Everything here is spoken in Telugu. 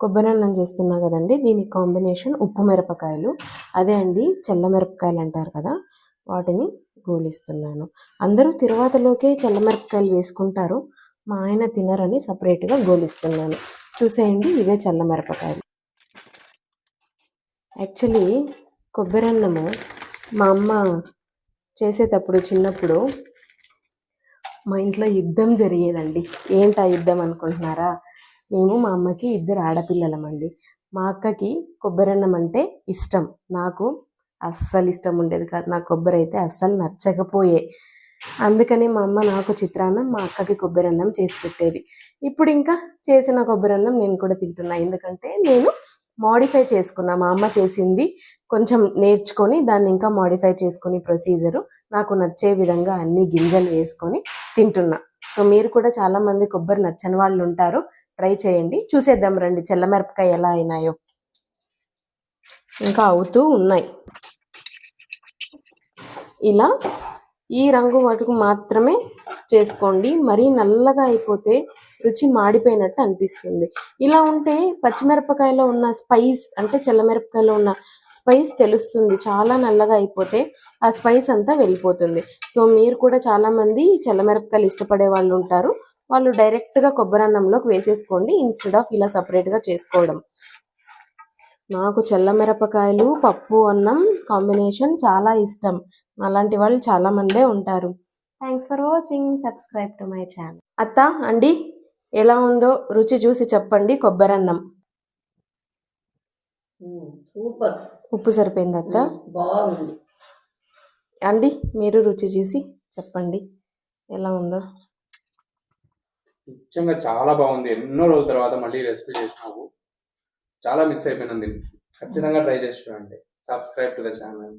కొబ్బరి అన్నం చేస్తున్నా కదండి, దీనికి కాంబినేషన్ ఉప్పు మిరపకాయలు. అదే అండి చల్ల మిరపకాయలు అంటారు కదా, వాటిని గోలిస్తున్నాను. అందరూ తిరువాతలోకే చల్ల మిరపకాయలు వేసుకుంటారు, మా ఆయన తినరని సపరేట్గా గోలిస్తున్నాను. చూసేయండి, ఇవే చల్ల మిరపకాయలు. యాక్చువల్లీ కొబ్బరి అన్నము మా అమ్మ చేసేటప్పుడు చిన్నప్పుడు మా ఇంట్లో యుద్ధం జరిగేదండి. ఏంటా యుద్ధం అనుకుంటున్నారా? మేము మా అమ్మకి 2 ఆడపిల్లలమండి. మా అక్కకి కొబ్బరన్నం అంటే ఇష్టం, నాకు అస్సలు ఇష్టం ఉండేది కాదు. నాకు కొబ్బరి అయితే అస్సలు నచ్చకపోయే. అందుకని మా అమ్మ నాకు చిత్రాన్నం, మా అక్కకి కొబ్బరన్నం చేసి పెట్టేది. ఇప్పుడు ఇంకా చేసిన కొబ్బరన్నం నేను కూడా తింటున్నా, ఎందుకంటే నేను మోడిఫై చేసుకున్నా. మా అమ్మ చేసింది కొంచెం నేర్చుకొని దాన్ని ఇంకా మోడిఫై చేసుకొని ప్రొసీజరు నాకు నచ్చే విధంగా అన్ని గింజలు వేసుకొని తింటున్నా. సో మీరు కూడా చాలామంది కొబ్బరి నచ్చని వాళ్ళు ఉంటారు, ట్రై చేయండి. చూసేద్దాం రండి చల్లమిరపకాయ ఎలా అయినాయో. ఇంకా అవుతూ ఉన్నాయి. ఇలా ఈ రంగు మటుకు మాత్రమే చేసుకోండి, మరీ నల్లగా అయిపోతే రుచి మాడిపోయినట్టు అనిపిస్తుంది. ఇలా ఉంటే పచ్చిమిరపకాయలో ఉన్న స్పైస్, అంటే చల్లమిరపకాయలో ఉన్న స్పైస్ తెలుస్తుంది. చాలా నల్లగా అయిపోతే ఆ స్పైస్ అంతా వెళ్ళిపోతుంది. సో మీరు కూడా చాలామంది చల్లమిరపకాయలు ఇష్టపడే వాళ్ళు ఉంటారు, వాళ్ళు డైరెక్ట్గా కొబ్బరన్నంలోకి వేసేసుకోండి ఇన్స్టెడ్ ఆఫ్ ఇలా సపరేట్గా చేసుకోవడం. నాకు చల్లమిరపకాయలు పప్పు అన్నం కాంబినేషన్ చాలా ఇష్టం. అలాంటి వాళ్ళు చాలామందే ఉంటారు. Thanks for watching. Subscribe to my channel. అత్త అండి, ఎలా ఉందో రుచి చూసి చెప్పండి కొబ్బరన్నం. సూపర్. ఉప్పు సరిపోయింది అత్త? బాగుంది అండి, మీరు రుచి చూసి చెప్పండి ఎలా ఉందో. నిజంగా చాలా బాగుంది. ఎన్నో రోజుల తర్వాత మళ్ళీ రెసిపీ చేసినావు, చాలా మిస్ అయిపోయినాను. దీన్ని ఖచ్చితంగా ట్రై చేసి చూడండి. Subscribe to the channel.